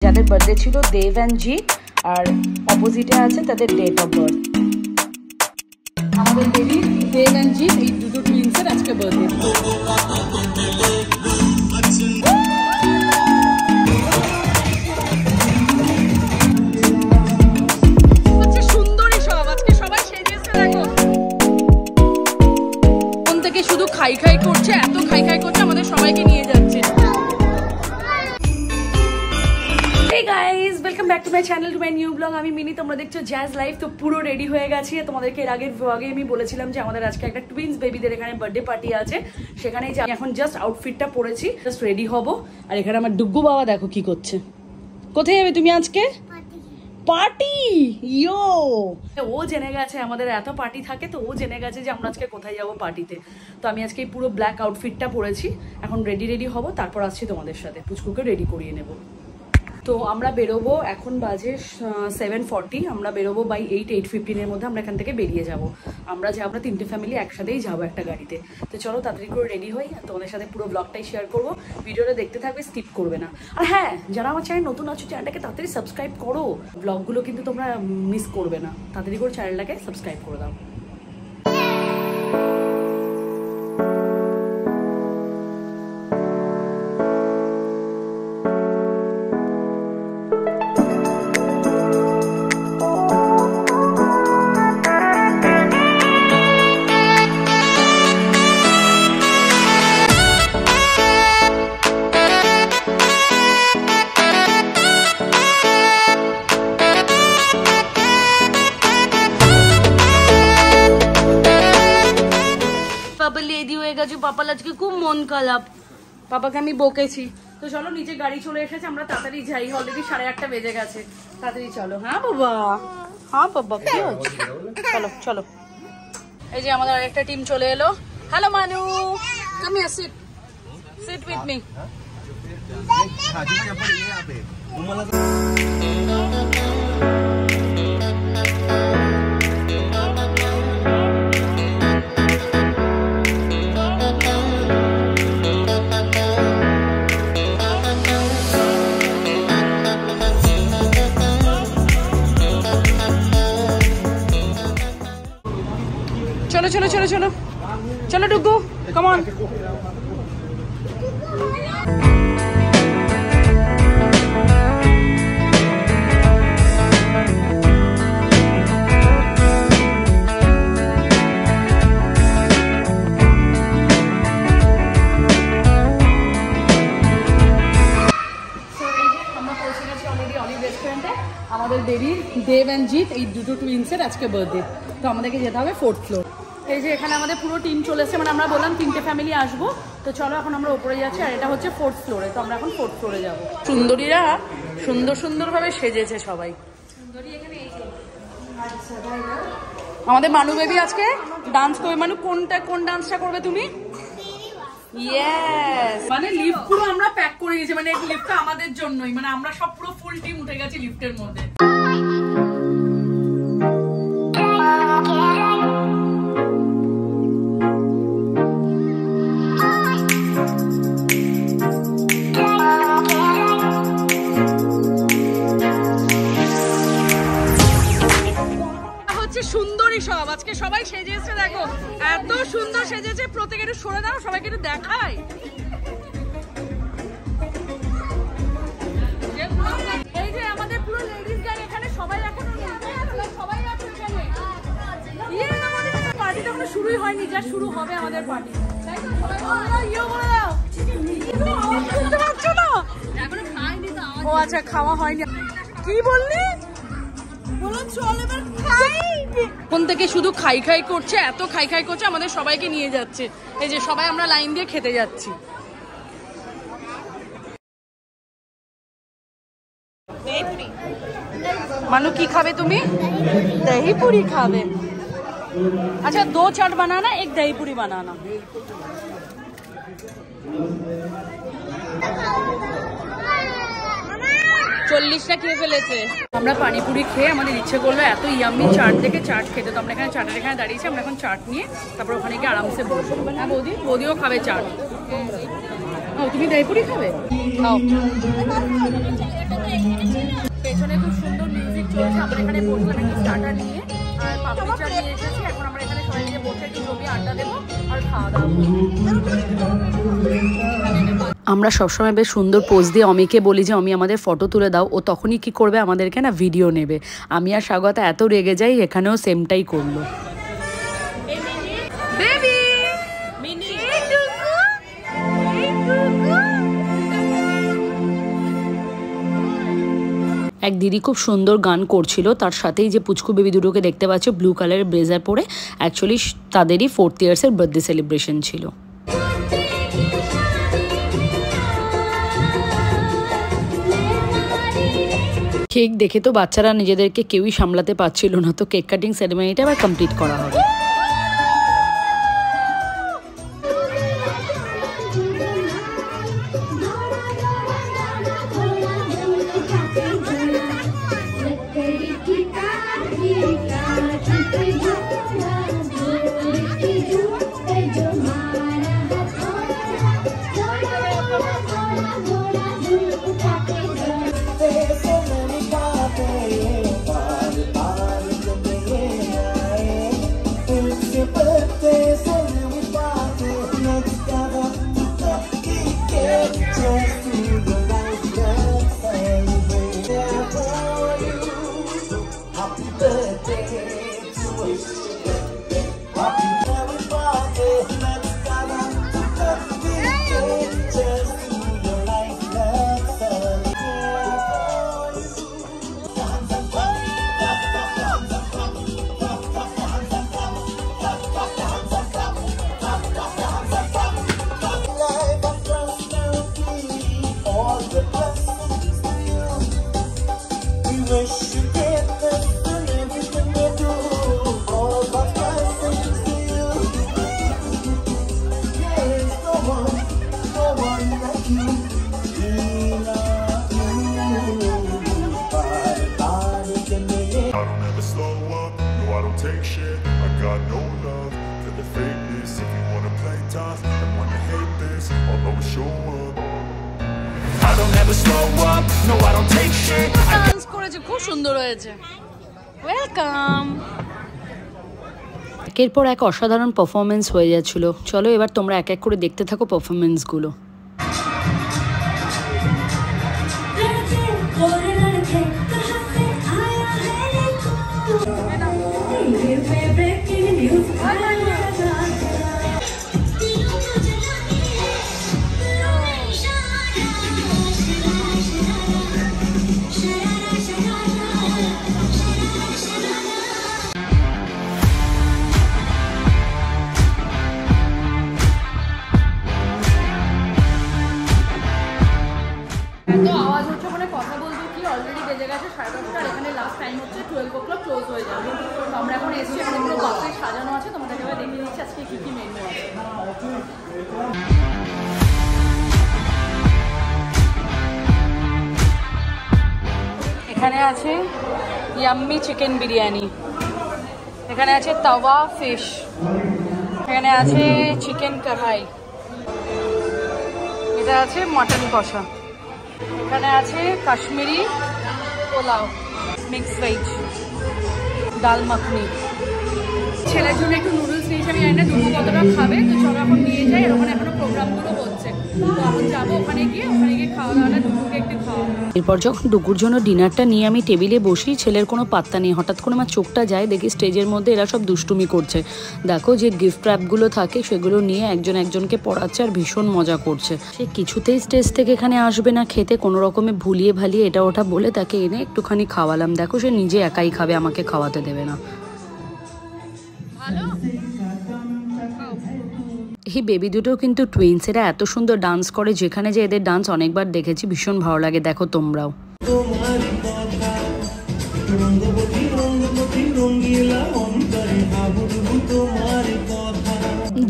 যাদের বার্থডে ছিল দেব এন্ড জিৎ, আর অপোজিটে আছে তাদের ডেট অফ বার্থ। আমাদের বেবি দেব এন্ড জিৎ, এই দুটো টুইন্সের আজকে বার্থডে। সুন্দরী সব আজকে সবাই সেজেছে, দেখো কোন থেকে শুধু খাই খাই করছে, এত খাই খাই করছে, আমাদের সবাইকে নিয়ে যাচ্ছে। Hey guys, welcome back to my channel, to my new vlog. আমি মিনি, তোমরা দেখছো জ্যাজ লাইফ। তো পুরো রেডি হয়ে গেছি। তোমাদেরকে এর আগের ব্লগে আমি বলেছিলাম যে আমাদের আজকে একটা টুইন্স বেবিদের এখানে বার্থডে পার্টি আছে, সেখানেই এখন জাস্ট আউটফিটটা পরেছি, জাস্ট রেডি হব। আর এখানে আমার ডুগ্গু বাবা দেখো কি করছে। কোথায় যাবে তুমি আজকে? পার্টি। ইয়ো, ও জেনে গেছে আমাদের এত পার্টি থাকে, তো ও জেনে গেছে যে আমরা আজকে কোথায় যাবো পার্টিতে। তো আমি আজকে পুরো ব্ল্যাক আউটফিটটা পরেছি, এখন রেডি হব, তারপর আসছি তোমাদের সাথে, পুচকুকে রেডি করিয়ে নেবো। তো আমরা বেরোবো, এখন বাজে 7:40, আমরা বেরোবো বাই 8:15 মধ্যে আমরা এখান থেকে বেরিয়ে যাব। আমরা তিনটে ফ্যামিলি একসাথেই যাবো একটা গাড়িতে। তো চলো তাড়াতাড়ি করে রেডি হই, তোমাদের সাথে পুরো ব্লগটাই শেয়ার করবো। ভিডিওটা দেখতে থাকবে, স্কিপ করবে না। আর হ্যাঁ, যারা আমার চ্যানেল নতুন আছো, চ্যানেলটাকে তাড়াতাড়ি সাবস্ক্রাইব করো, ব্লগগুলো কিন্তু তোমরা মিস করবে না। তাড়াতাড়ি করে চ্যানেলটাকে সাবস্ক্রাইব করে দাও। পাপার আজকে খুব মন খারাপ, পাপাকে আমি বকেছি। তো চলো, নিচে গাড়ি চলে এসেছে, আমরা তাড়াতাড়ি যাই, অলরেডি 8:30 বেজে গেছে। তাড়াতাড়ি চলো। হ্যাঁ বাবা, হ্যাঁ বাবা, কি হচ্ছে? চলো চলো। এই যে আমাদের আরেকটা টিম চলে এলো। Hello Manu, come here, sit with me. চলো চলো চলো চলো চলো ডুগু, কাম অন। আমাদের বেবি দেব এন্ড জিৎ, এই দুটো টুইন্সের আজকে বার্থডে। তো আমাদেরকে যেতে হবে 4th ফ্লোর। এই যে এখানে আমাদের পুরো টিম চলে এসেছে, মানে আমরা বললাম 3টে ফ্যামিলি আসবো। তো চলো এখন আমরা উপরে যাচ্ছি, আর এটা হচ্ছে 4th ফ্লোরে। তো আমরা এখন 4th ফ্লোরে যাবো। সুন্দরীরা সুন্দরভাবে সেজেছে সবাই। আমাদের মানু বেবি আজকে ডান্স করবে। মানু কোন ডান্সটা করবে তুমি? ইয়েস, মানে লিফট পুরো আমরা প্যাক করে গেছি, মানে এই লিফটটা আমাদের জন্যই, মানে আমরা সব পুরো ফুল টিম উঠে গেছি লিফটের মধ্যে। সুন্দরী সব আজকে সবাই সেজেছে, দেখো এত সুন্দর সেজেছে। প্রত্যেকে একটু সরে দাও, সবাইকে একটু দেখাই। এই যে আমাদের পুরো লেডিস গাড়ি, এখানে সবাই এখনো সবাই আছে এখানে। পার্টি তো এখনো শুরুই হয়নি, যা শুরু হবে আমাদের পার্টি। ও আচ্ছা, খাওয়া হয়নি। কি বললি? কোন থেকে শুধু খাই খাই করছে, এত খাই খাই করছে, আমাদের সবাইকে নিয়ে যাচ্ছে। এই যে সবাই আমরা লাইন দিয়ে খেতে যাচ্ছি। মানু কি খাবে তুমি? দহি পুরি খাবে। अच्छा 2 चाट बनाना, 1 दही पूरी बनाना। চল্লিশটা খেয়ে ফেলেছে। আমরা পানিপুরি খেয়ে আমাদের ইচ্ছে করলো এত ইয়াম্মি চাট দেখে চাট খেতে। তো আমরা এখানে চাটের এখানে দাঁড়িয়েছি, আমরা এখন চাট নিয়ে তারপর ওখানে গিয়ে আরামসে বসবো। হ্যাঁ বৌদিও খাবে চাট। ও তুমি দহিপুরি খাবে? খাও। পেছনে খুব সুন্দর মিউজিক চলছে। আমরা এখানে বসলাম একটু স্টার্টার নিয়ে, আর পাপড়ি চাট নিয়ে এসেছি। এখন আমরা এখানে সবাই মিলে বসে একটু জমি আড্ডা দেবো আর খাওয়া দাওয়া করবো। আমরা সবসময় বেশ সুন্দর পোজ দিয়ে অমিকে বলি যে অমি আমাদের ফটো তুলে দাও, ও তখনই কি করবে আমাদেরকে না ভিডিও নেবে। আমি আর স্বাগতা এত রেগে যাই, এখানেও সেমটাই করলো। এক দিদি খুব সুন্দর গান করছিল, তার সাথেই যে পুচকু বেবি দুটোকে দেখতে পাচ্ছ ব্লু কালারের ব্লেজার পরে, অ্যাকচুয়ালি তাদেরই 4th ইয়ার্সের বার্থডে সেলিব্রেশন ছিল। কেক দেখে তো বাচ্চারা নিজেদেরকে কেউই সামলাতে পারছিল না, তো কেক কাটিং সেরেমনিটা আবার কমপ্লিট করা হবে। Take shit, I got no love for the fakeness. If you wanna play tough and wanna hate this, I'll always show up. I don't ever slow up, no I don't take shit. Dance করেছে, খুব সুন্দর হয়েছে। Welcome. একের পর এক অসাধারণ performance হয়ে যাচ্ছিল। চলো এবার তোমরা এক এক করে দেখতে থাকো পারফরমেন্সগুলো। এত আওয়াজ হচ্ছে, মানে কথা বলবো কি, অলরেডি বেজে গেছে 10:30, আর এখানে লাস্ট টাইম হচ্ছে 12 o'clock ক্লোজ হয়ে যাবে। তো আমরা এখন এসছি, এখানে পুরো বাসে সাজানো আছে, তোমাদেরকে এবার দেখিয়ে দিচ্ছি আজকে কী কী মেনু আছে। এখানে আছে ইয়াম্মি চিকেন বিরিয়ানি, এখানে আছে তাওয়া ফিশ, এখানে আছে চিকেন কড়াই, এটা আছে মটন কষা, এখানে আছে কাশ্মীরি পোলাও, মিক্স ভেজ, ডাল মাখনি। ছেলের জন্য একটু নুডলস নিয়েছি, আমি জানি না দুটো কতটা খাবে, তো চলো এখন নিয়ে যাই। আর ওখানে এখনো প্রোগ্রামগুলো হচ্ছে, তো এখন যাবো ওখানে গিয়ে খাওয়া দাওয়াটা দুপুরকে একটু খাওয়াবো। এরপর যখন দুপুর জন্য ডিনারটা নিয়ে আমি টেবিলে বসি, ছেলের কোনো পাত্তা নেই। হঠাৎ করে আমার চোখটা যায়, দেখি স্টেজের মধ্যে এরা সব দুষ্টুমি করছে। দেখো যে গিফট র্যাপগুলো থাকে সেগুলো নিয়ে একজন একজনকে পড়াচ্ছে আর ভীষণ মজা করছে। সে কিছুতেই স্টেজ থেকে এখানে আসবে না খেতে, কোনো রকমে ভুলিয়ে ভালিয়ে এটা ওটা বলে তাকে এনে একটুখানি খাওয়ালাম। দেখো সে নিজে একাই খাবে, আমাকে খাওয়াতে দেবে না। এই বেবি দুটো কিন্তু টুইন্স, এরা এত সুন্দর ডান্স করে, যেখানে যে এদের ডান্স অনেকবার দেখেছি, ভীষণ ভালো লাগে। দেখো তোমরাও।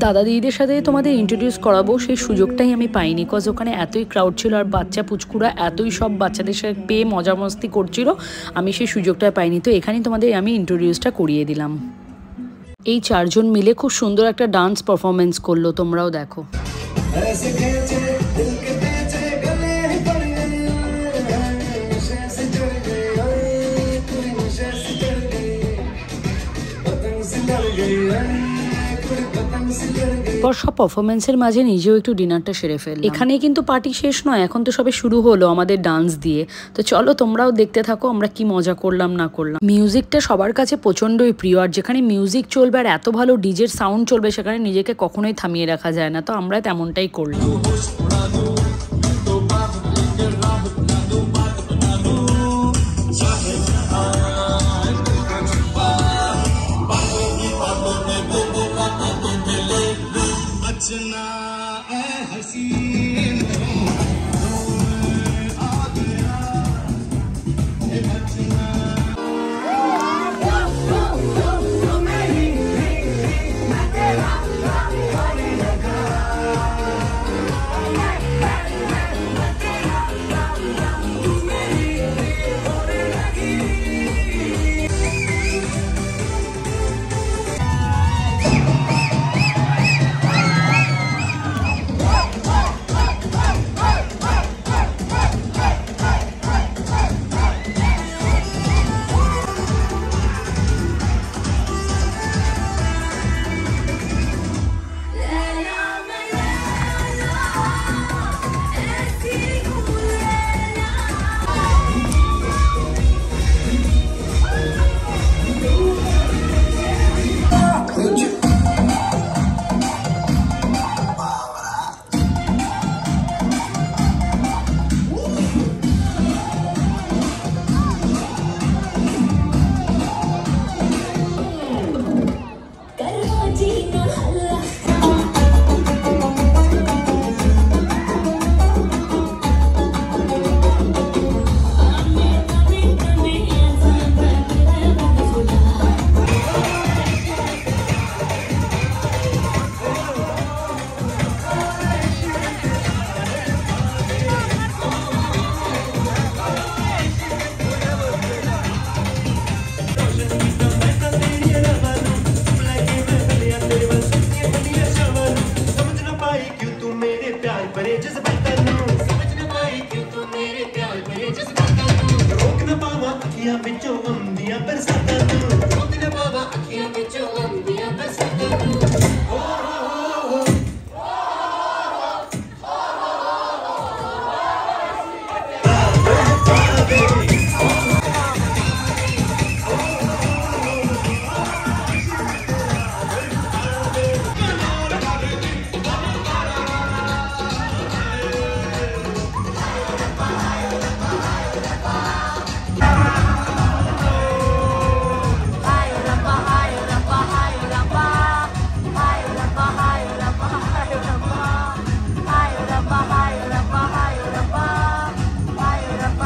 দাদা দিদিদের সাথে তোমাদের ইন্ট্রোডিউস করাবো, সেই সুযোগটাই আমি পাইনি, কজ ওখানে এতই ক্রাউড ছিল আর বাচ্চা পুচকুরা এতই সব বাচ্চাদের সাথে পেয়ে মজা মস্তি করছিল, আমি সেই সুযোগটা পাইনি। তো এখানেই তোমাদের আমি ইন্ট্রোডিউসটা করিয়ে দিলাম। এই চারজন মিলে খুব সুন্দর একটা ডান্স পারফরমেন্স করলো, তোমরাও দেখো। পর সব পারফরমেন্সের মাঝে নিজেও একটু ডিনারটা সেরে ফেললাম। এখানেই কিন্তু পার্টি শেষ নয়, এখন তো সবে শুরু হলো আমাদের ডান্স দিয়ে। তো চলো তোমরাও দেখতে থাকো আমরা কি মজা করলাম না করলাম। মিউজিকটা সবার কাছে প্রচণ্ডই প্রিয়, আর যেখানে মিউজিক চলবে আর এত ভালো ডিজের সাউন্ড চলবে সেখানে নিজেকে কখনোই থামিয়ে রাখা যায় না। তো আমরা তেমনটাই করলাম।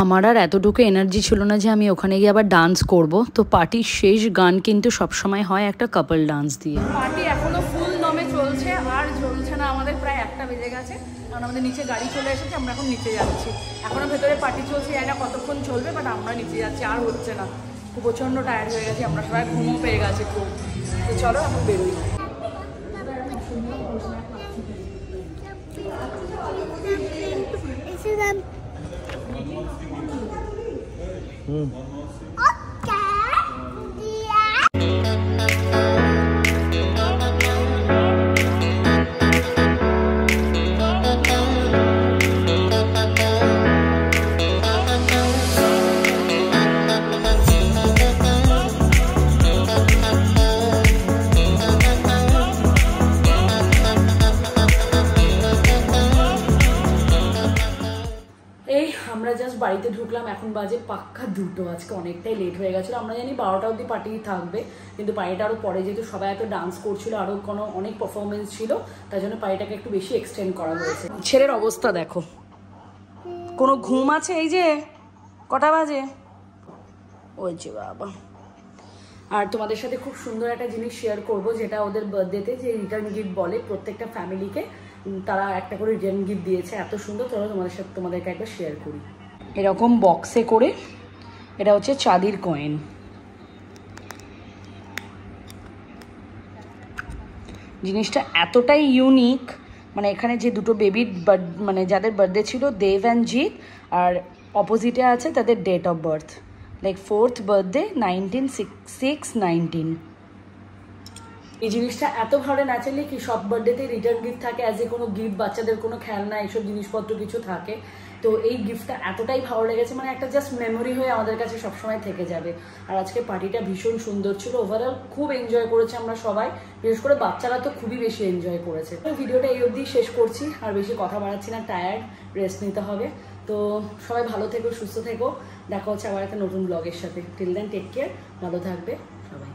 আমার আর এতটুকু এনার্জি ছিল না যে আমি ওখানে গিয়ে আবার ডান্স করব। তো পার্টির শেষ গান কিন্তু সবসময় হয় একটা কাপল ডান্স দিয়ে। পার্টি এখনো ফুল দমে চলছে, আর চলছে না, আমাদের প্রায় 1টা বেজে গেছে, কারণ আমাদের নিচে গাড়ি চলে এসেছে, আমরা এখন নিচে যাচ্ছি। এখনো ভেতরে পার্টি চলছে, জানি না কতক্ষণ চলবে, বাট আমরা নিচে যাচ্ছি, আর হচ্ছে না, খুব প্রচণ্ড টায়ার্ড হয়ে গেছি আমরা সবাই, ঘুমও পেয়ে গেছে খুব। তো চলো এখন বেরোই। বাড়িতে ঢুকলাম, এখন বাজে পাক্কা 2টো। আজকে অনেকটাই লেট হয়ে গেছিলো, আমরা জানি 12টা অবধি পার্টি থাকবে, কিন্তু পার্টিটা আরও পরে, যেহেতু সবাই এত ডান্স করছিল, আরও অনেক পারফরমেন্স ছিল, তাই জন্য পার্টিটাকে একটু বেশি এক্সটেন্ড করা হয়েছে। ছেলের অবস্থা দেখো, কোনো ঘুম আছে? এই যে কটা বাজে, ওই যে বাবা। আর তোমাদের সাথে খুব সুন্দর একটা জিনিস শেয়ার করব, যেটা ওদের বার্থডেতে যে রিটার্ন গিফট বলে প্রত্যেকটা ফ্যামিলিকে, তারা একটা করে রিটার্ন গিফট দিয়েছে, এত সুন্দর। চলো তোমাদেরকে একবার শেয়ার করি। এরকম বক্সে করে, এটা হচ্ছে চাঁদির কয়েন। জিনিসটা এতটাই ইউনিক, মানে এখানে যে দুটো বেবির মানে যাদের বার্থডে ছিল, দেব অ্যান্ড জিৎ, আর অপোজিটে আছে তাদের date of birth, like 4th birthday 19/6/19। এই জিনিসটা এত ভালো ন্যাচারালি কি সব বার্থডেতে রিটার্ন গিফট থাকে, অ্যাজ এ কোনো গিফট, বাচ্চাদের কোনো খেলনা এইসব জিনিসপত্র কিছু থাকে। তো এই গিফটটা এতটাই ভালো লেগেছে, মানে একটা জাস্ট মেমোরি হয়ে আমাদের কাছে সবসময় থেকে যাবে। আর আজকে পার্টিটা ভীষণ সুন্দর ছিল, ওভারঅল খুব এনজয় করেছে আমরা সবাই, বিশেষ করে বাচ্চারা তো খুবই বেশি এনজয় করেছে। ভিডিওটা এই অবধি শেষ করছি, আর বেশি কথা বাড়াচ্ছি না, টায়ার্ড, রেস্ট নিতে হবে। তো সবাই ভালো থেকো, সুস্থ থেকো, দেখা হচ্ছে আবার একটা নতুন ব্লগের সাথে। টিল দেন টেক কেয়ার, ভালো থাকবে সবাই।